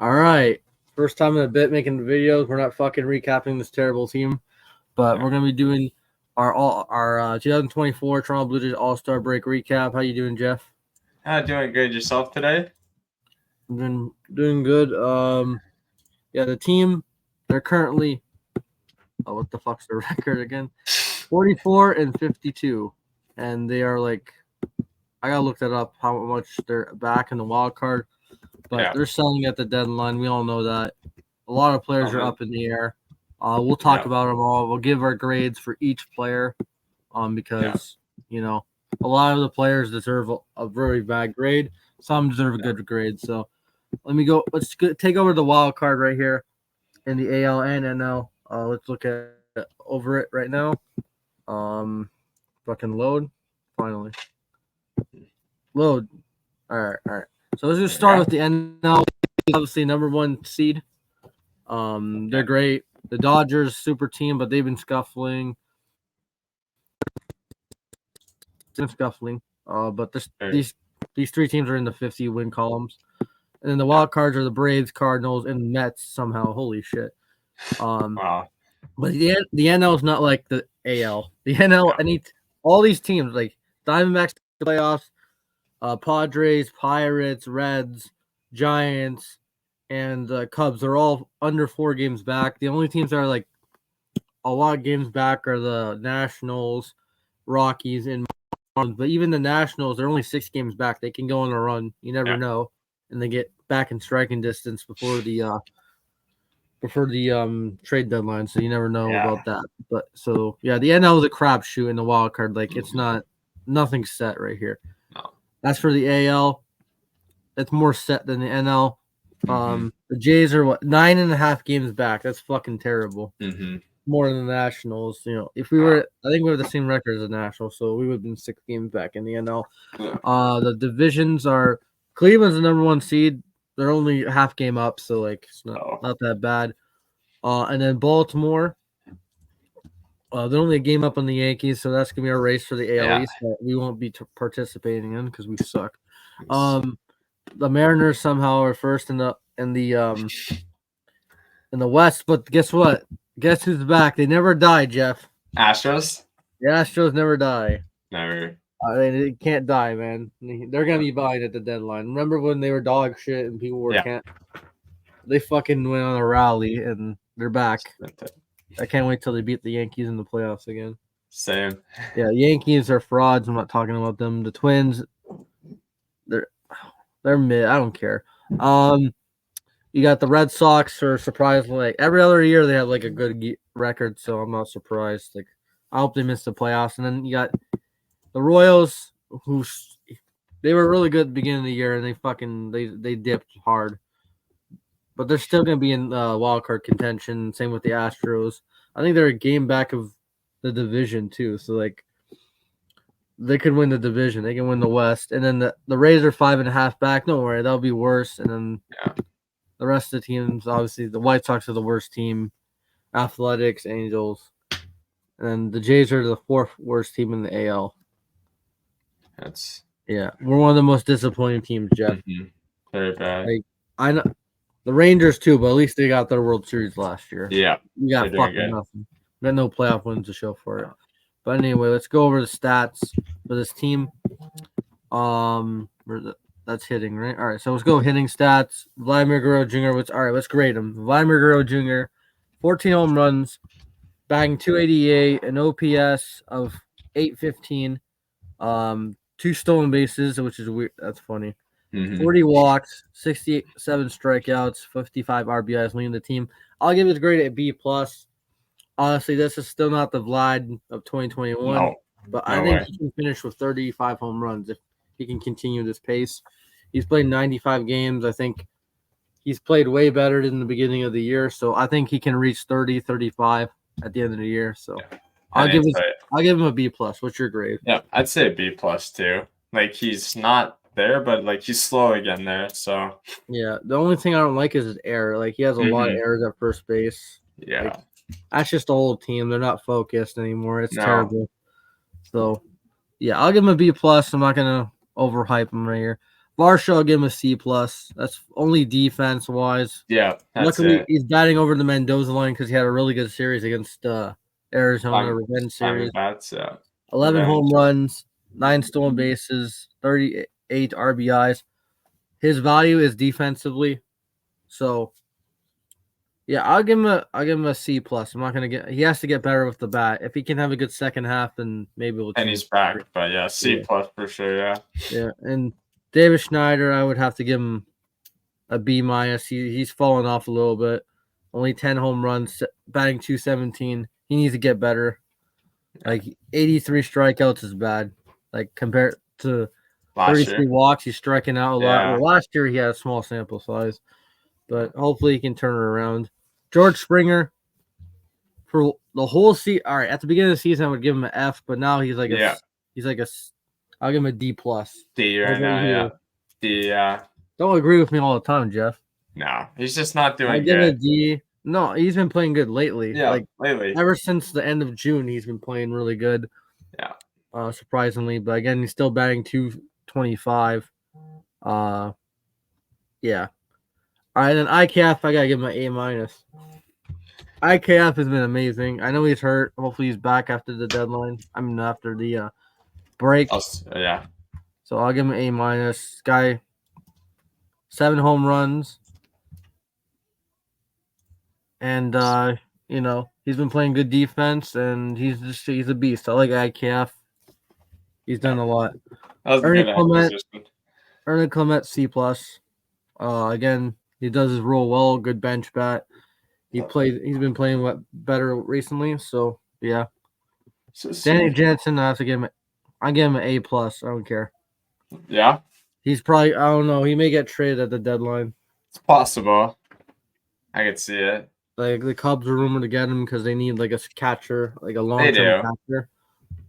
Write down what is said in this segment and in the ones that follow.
All right. First time in a bit making videos. We're not fucking recapping this terrible team, but we're gonna be doing our 2024 Toronto Blue Jays All-Star Break recap. How you doing, Jeff? Doing good yourself today? I'm doing good. Yeah, the team, they're currently what the fuck's their record again? 44-52, and they are like, I gotta look that up how much they're back in the wild card, but they're selling at the deadline. We all know that. A lot of players are up in the air. We'll talk about them all. We'll give our grades for each player, because a lot of the players deserve a very bad grade. Some deserve a good grade. So let's take over the wild card right here in the AL and NL. Let's look at over it right now. Fucking load. Finally. Load. All right. So let's just start with the NL. Obviously, number one seed. They're great. The Dodgers, super team, but they've been scuffling. But these three teams are in the 50 win columns. And then the wild cards are the Braves, Cardinals, and Mets somehow. Holy shit. Wow. But the NL is not like the AL. The NL, all these teams, like Diamondbacks playoffs, Padres, Pirates, Reds, Giants, and Cubs are all under 4 games back. The only teams that are like a lot of games back are the Nationals, Rockies, and Marlins. But even the Nationals, they're only 6 games back. They can go on a run. You never know, and they get back in striking distance before the trade deadline. So you never know about that. But the NL is a crapshoot in the wild card. Like it's nothing's set right here. No. As for the AL, it's more set than the NL. The Jays are 9.5 games back. That's fucking terrible. More than the Nationals. If we were, I think we have the same record as the Nationals, so we would have been 6 games back in the NL. The divisions are Cleveland's the number 1 seed. They're only a half game up, so like it's not that bad. And then Baltimore, they're only a game up on the Yankees, so that's gonna be our race for the AL East that we won't be participating in because we suck. The Mariners somehow are first in the West, but guess what? Guess who's back? They never die, Jeff. Astros? The Astros never die. Never. They can't die, man. They're gonna be behind at the deadline. Remember when they were dog shit and people were can't? They fucking went on a rally and they're back. I can't wait till they beat the Yankees in the playoffs again. Same. Yeah, Yankees are frauds. I'm not talking about them. The Twins, they're mid. I don't care. You got the Red Sox are surprisingly like every other year they have like a good record, so I'm not surprised. Like I hope they miss the playoffs. And then you got the Royals, who they were really good at the beginning of the year, and they dipped hard. But they're still going to be in wild card contention. Same with the Astros. I think they're a game back of the division too. So like they could win the division. They can win the West. And then the Rays are 5.5 back. Don't worry, that'll be worse. And then the rest of the teams, obviously the White Sox are the worst team. Athletics, Angels. And then the Jays are the 4th worst team in the AL. We're one of the most disappointing teams, Jeff. Very bad. Like I know the Rangers too, but at least they got their World Series last year. Yeah. We got fucking nothing. We got no playoff wins to show for it. But anyway, let's go over the stats for this team. That's hitting, right? All right, so let's go hitting stats. Vladimir Guerrero Jr. Let's grade him. Vladimir Guerrero Jr. 14 home runs, batting .288, an OPS of .815, 2 stolen bases, which is weird. That's funny. 40 walks, 67 strikeouts, 55 RBIs, leading the team. I'll give his grade a B+. Honestly, this is still not the Vlad of 2021, but I think he can finish with 35 home runs if he can continue this pace. He's played 95 games. I think he's played way better than the beginning of the year, so I think he can reach 30, 35 at the end of the year. So I'll give him a B+. What's your grade? Yeah, I'd say a B+ too. Like he's not there, but like he's slow again there. So yeah, the only thing I don't like is his error. Like he has a lot of errors at first base. Yeah, like, that's just the whole team. They're not focused anymore. It's terrible. So yeah, I'll give him a B+. I'm not gonna overhype him right here. Varsho, I'll give him a C plus. That's only defense wise. Yeah, that's Luckily, it. he's batting over the Mendoza line because he had a really good series against Arizona, revenge series. Diamondbacks, yeah. 11 Revenge. home runs, 9 stolen bases, 38 RBIs. His value is defensively, so yeah, I'll give him a C plus. I'm not gonna get. He has to get better with the bat. If he can have a good second half, then maybe we'll And change. he's back, but yeah, C plus for sure. Yeah. Yeah, and David Schneider, I would have to give him a B minus. He's fallen off a little bit. Only 10 home runs, batting 217. He needs to get better. Like 83 strikeouts is bad. Like compared to Last 33 year. walks, he's striking out a lot. Yeah. Well, last year he had a small sample size, but hopefully he can turn it around. George Springer for the whole season. All right, at the beginning of the season I would give him an F, but now he's like I'll give him a D plus. D right now, yeah. D, yeah. Don't agree with me all the time, Jeff. No, he's just not doing I give it a good. D. No, he's been playing good lately. Yeah, like lately. ever since the end of June, he's been playing really good. Yeah. Surprisingly, but again, he's still batting 225. Yeah. All right, then IKF, I gotta give him an A minus. IKF has been amazing. I know he's hurt. Hopefully, he's back after the deadline. I mean, after the break. Yeah. So I'll give him an A minus. Guy, 7 home runs. And he's been playing good defense, and he's a beast. I like IKF. He's done a lot. Ernie Clement C plus. Again, he does his role well. Good bench bat. He's been playing better recently. So yeah. Danny Jansen, I give him an A plus. I don't care. Yeah. He's probably, I don't know. He may get traded at the deadline. It's possible. I could see it. Like the Cubs are rumored to get him because they need like a catcher, like a long-term catcher.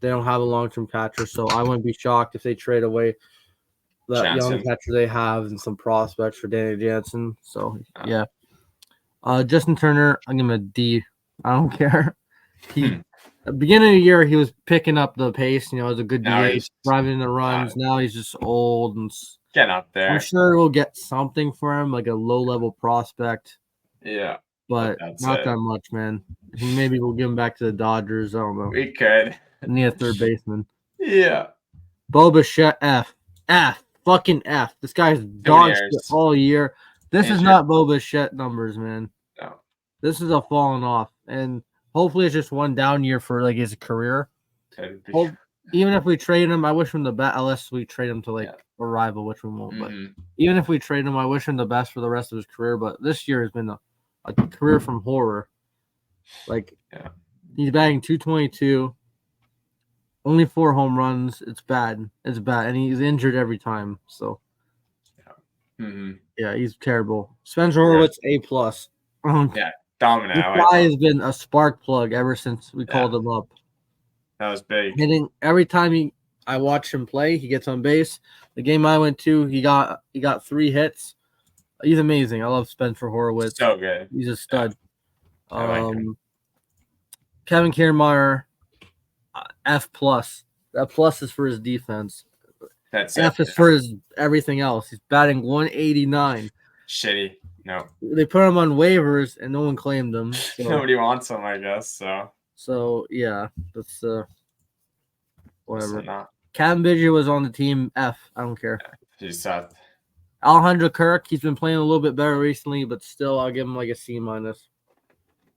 They don't have a long-term catcher, so I wouldn't be shocked if they trade away that young catcher they have and some prospects for Danny Jansen. So yeah. Justin Turner, I'm giving him a D. I don't care. At the beginning of the year, he was picking up the pace. It was a good DH, driving the runs. Now he's just old and getting up there. I'm sure we'll get something for him, like a low-level prospect. Yeah. But not that much, man. Maybe we'll give him back to the Dodgers. I don't know. We could. Need a third baseman. Yeah. Bo Bichette, F. Fucking F. This guy's dog shit all year. This is not Bo Bichette numbers, man. No. This is a falling off. And hopefully it's just one down year for like his career. Even if we trade him, I wish him the best, unless we trade him to like a rival, which we won't. But even if we trade him, I wish him the best for the rest of his career. But this year has been a career from horror. Like, he's batting 222, only 4 home runs. It's bad. And he's injured every time. So, yeah, he's terrible. Spencer Horwitz, A plus. Yeah, dominant. This guy has been a spark plug ever since we called him up. That was big. Hitting every time I watch him play, he gets on base. The game I went to, he got 3 hits. He's amazing. I love Spencer Horwitz. So good. He's a stud. I like him. Kevin Kiermaier, F plus. That plus is for his defense. That's F is for his everything else. He's batting 189. Shitty. No. They put him on waivers and no one claimed him. So. Nobody wants him, I guess. So yeah, that's whatever. Cam Biggio was on the team. F. I don't care. He sucked. Alejandro Kirk, he's been playing a little bit better recently, but still, I'll give him like a C minus.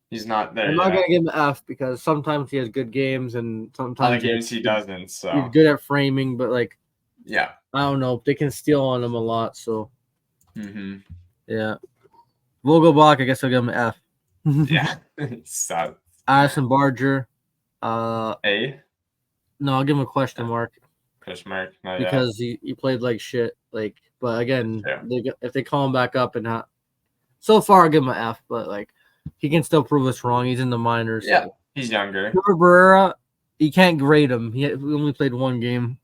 He's not there. I'm not gonna give him an F because sometimes he has good games and sometimes other games he doesn't. So he's good at framing, but like, yeah, I don't know. They can steal on him a lot. So yeah, Vogelbach, I guess I'll give him an F. Yeah, sucks. Addison Barger, A. No, I'll give him a question mark. Question mark. No, because he played like shit. Like, but again, if they call him back up and not, so far I'll give him an F. But like, he can still prove us wrong. He's in the minors. Yeah, he's younger. Barrera, you can't grade him. He only played 1 game.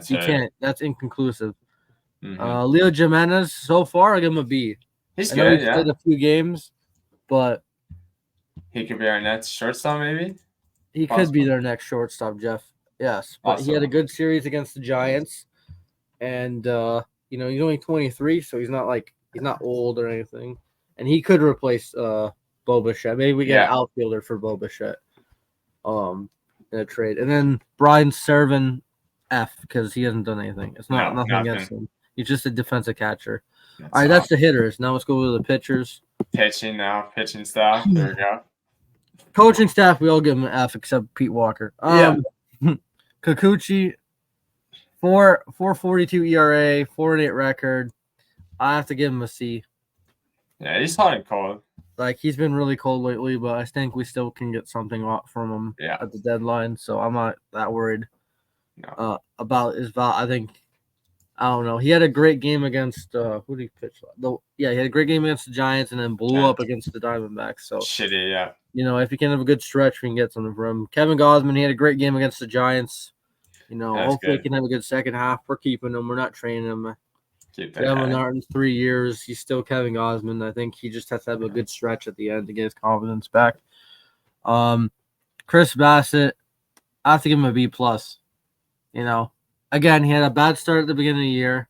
You can't. That's inconclusive. Leo Jimenez, so far I'll give him a B. He's good. He's played a few games, but he could be our next shortstop, maybe. He could be their next shortstop, Jeff. Yes, but he had a good series against the Giants, and he's only 23, so he's not old or anything, and he could replace Bo Bichette. Maybe we get an outfielder for Bo Bichette, in a trade, and then Brian Serven F because he hasn't done anything. It's nothing against him. He's just a defensive catcher. All right, that's the hitters. Now let's go to the pitchers. Pitching staff. There we go. Coaching staff, we all give him an F except Pete Walker. Kikuchi, 4.42 ERA, 4.8 record. I have to give him a C. Yeah, he's hot and cold. Like, he's been really cold lately, but I think we still can get something from him at the deadline, so I'm not that worried about his value. I think, I don't know. He had a great game against who did he pitch? He had a great game against the Giants and then blew up against the Diamondbacks. So shitty, yeah. If he can have a good stretch, we can get something from him. Kevin Gausman, he had a great game against the Giants. Hopefully he can have a good second half. We're keeping him. We're not trading him. Kevin Martin, 3 years. He's still Kevin Gausman. I think he just has to have a good stretch at the end to get his confidence back. Chris Bassett, I have to give him a B+. Again, he had a bad start at the beginning of the year.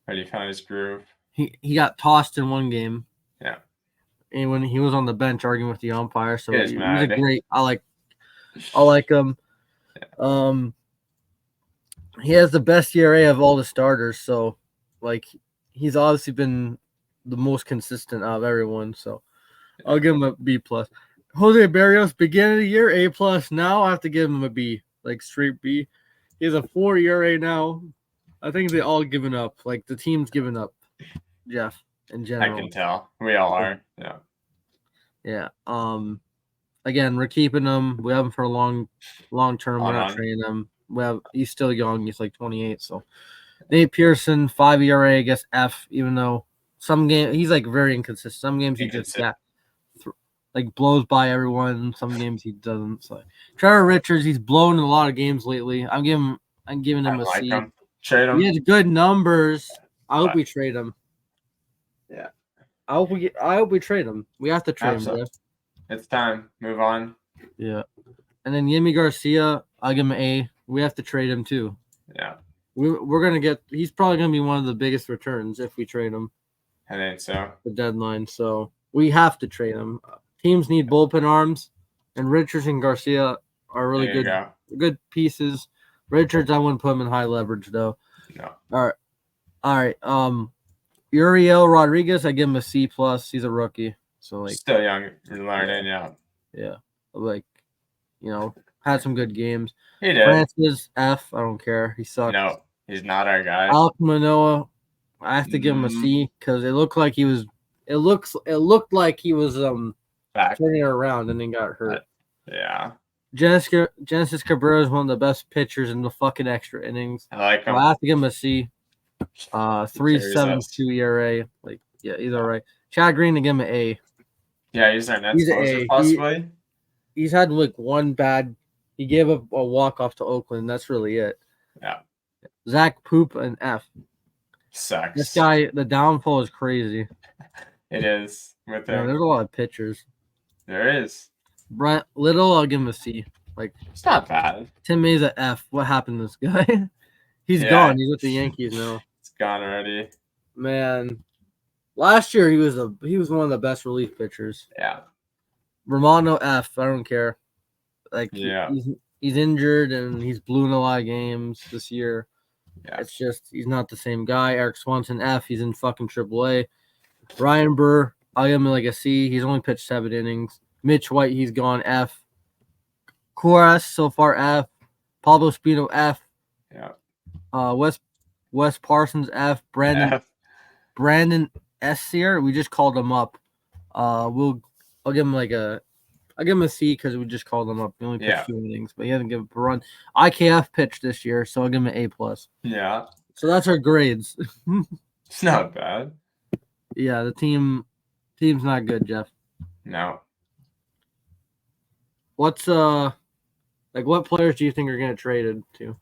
But he found his groove. He got tossed in one game. Yeah. And when he was on the bench arguing with the umpire, so he's a great. I like him. Yeah. He has the best ERA of all the starters, so he's obviously been the most consistent out of everyone. So I'll give him a B+. Jose Barrios, beginning of the year, A+. Now I have to give him a B, straight B. He has a 4 ERA now. I think they all given up. The team's given up, Jeff, in general. I can tell. We all are. Yeah. Yeah. Again, we're keeping him. We have him for a long term. We're not trading him. He's still young. He's 28. So Nate Pearson, 5 ERA, I guess F. Even though some games he's very inconsistent. Some games he just blows by everyone. Some games he doesn't. So Trevor Richards, he's blown in a lot of games lately. I'm giving him a C. Trade him. He has good numbers. I hope we trade him. Yeah. I hope we trade him. We have to trade him. Jeff. It's time. Move on. Yeah. And then Yimi Garcia, I'll give him an A. We have to trade him too. Yeah. We're gonna get. He's probably gonna be one of the biggest returns if we trade him. I think so. The deadline, so we have to trade him. Teams need bullpen arms, and Richards and Garcia are really good pieces. Richards, I wouldn't put him in high leverage though. No. All right. Uriel Rodriguez, I give him a C+. He's a rookie, so still young, learning. Yeah. Had some good games. He did. Francis F. I don't care. He sucks. No, he's not our guy. Alek Manoah, I have to give him a C because it looked like he was. It looked like he was turning around and then got hurt. Yeah. Genesis Cabrera is one of the best pitchers in the fucking extra innings. I like him. So I have to give him a C. 3.72 ERA. He's all right. Chad Green, to give him an A. Yeah, he's our next closer, possibly. He's had one bad. He gave up a walk-off to Oakland. That's really it. Yeah. Zach Poop, an F. Sucks. This guy, the downfall is crazy. It is. With him. There's a lot of pitchers. There is. Brent Little, I'll give him a C. It's not bad. Tim May's an F. What happened to this guy? He's gone. He's with the Yankees now. It's gone already. Man, last year he was one of the best relief pitchers. Yeah. Romano F. I don't care. He's injured and he's blew in a lot of games this year. Yeah. It's just he's not the same guy. Eric Swanson F. He's in fucking AAA. Ryan Burr, I'll give him a C. He's only pitched 7 innings. Mitch White, he's gone F. Coras so far F. Pablo Espino F. Yeah. Wes Parsons F. Brandon Essier, we just called him up. I'll give him I'll give him a C because we just called him up. He only pitched 2 innings, but he hasn't given up a run. IKF pitched this year, so I'll give him an A+. Yeah. So that's our grades. It's not bad. Yeah, the team's not good, Jeff. No. What's what players do you think are gonna traded to?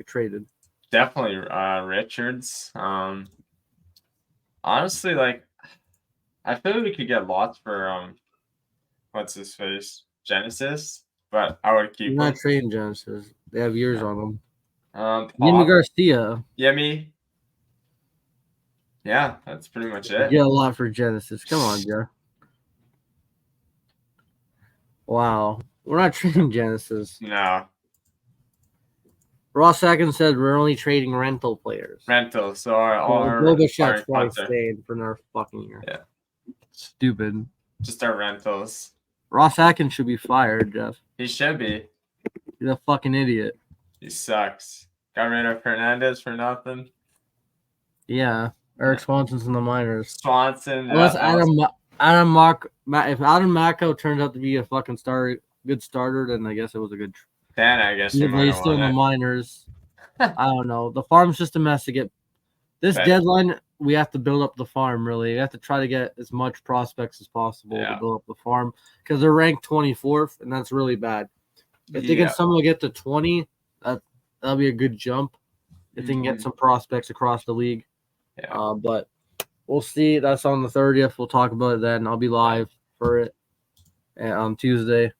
Traded? Definitely Richards. Honestly, I feel like we could get lots for what's his face? Genesis, but I would keep him. Not trading Genesis. They have years on them. Yimi Garcia. Yimi. Yeah, that's pretty much You it. get a lot for Genesis. Come on, Jeff. Wow. We're not trading Genesis. No. Ross Atkins said we're only trading rental players. Rental. So our Bobachet's probably contract. staying for another fucking year. Yeah. Stupid. Just our rentals. Ross Atkins should be fired, Jeff. He should be. He's a fucking idiot. He sucks. Got rid of Hernandez for nothing. Yeah. Eric Swanson's in the minors. Swanson. Unless if Adam Macko turns out to be a fucking good starter, then I guess it was a good. Then I guess you might He's still in the minors. I don't know. The farm's just a mess to get. This deadline, we have to build up the farm. Really, we have to try to get as much prospects as possible to build up the farm because they're ranked 24th, and that's really bad. If they can somehow get to 20, that'll be a good jump. If they can get some prospects across the league. Yeah. But we'll see. That's on the 30th. We'll talk about it then. I'll be live for it on Tuesday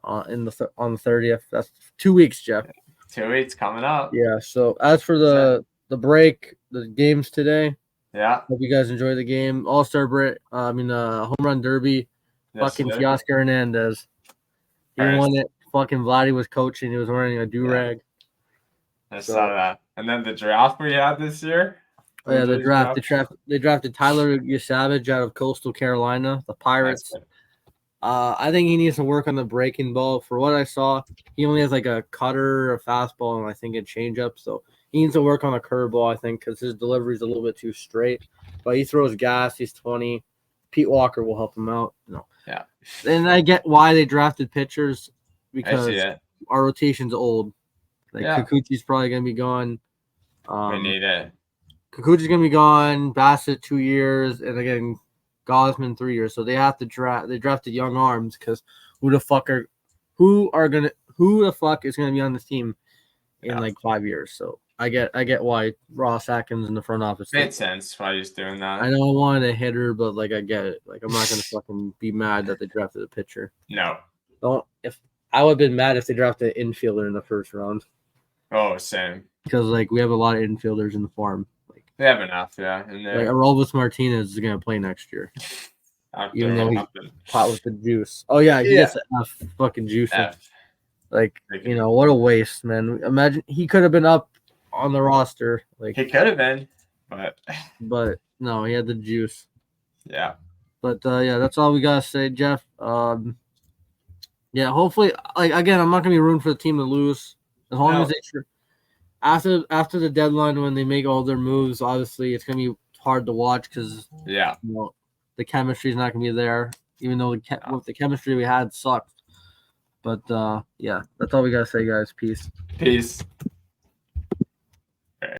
on the 30th. That's 2 weeks, Jeff. 2 weeks coming up. Yeah. So as for the break, the games today. Yeah. Hope you guys enjoy the game. All-Star break. Home run derby. Fucking Teoscar Hernandez. He won it. Fucking Vladdy was coaching. He was wearing a do-rag. I saw that. And then the draft we had this year. Oh, yeah, the draft. They drafted Tyler Savage out of Coastal Carolina, the Pirates. I think he needs to work on the breaking ball. For what I saw, he only has like a cutter, a fastball, and I think a changeup. So he needs to work on a curveball, I think, because his delivery is a little bit too straight. But he throws gas. He's 20. Pete Walker will help him out. No. Yeah. And I get why they drafted pitchers because our rotation's old. Like Kikuchi's probably gonna be gone. We need it. Kikuchi's gonna be gone. Bassett 2 years, and again, Gosman 3 years. So they have to draft. They drafted young arms because who the fuck is gonna be on this team in like 5 years? So I get why Ross Atkins in the front office. Made sense why he's doing that. I know I wanted a hitter, but like I get it. Like I'm not gonna fucking be mad that they drafted a pitcher. No. If I would have been mad if they drafted an infielder in the first round. Oh, same. Because like we have a lot of infielders in the farm. Like they have enough, yeah. And like Aroldis Martinez is gonna play next year. Even though he's pot with the juice. Oh yeah, he gets enough fucking juice. Like what a waste, man. Imagine he could have been up on the roster. Like he could have been, but no, he had the juice. Yeah. But yeah, that's all we gotta say, Jeff. Yeah, hopefully, like again, I'm not gonna be rooting for the team to lose. As long as they after the deadline when they make all their moves, obviously it's gonna be hard to watch because the chemistry is not gonna be there. Even though the chemistry we had sucked. But yeah, that's all we gotta say, guys. Peace. Peace.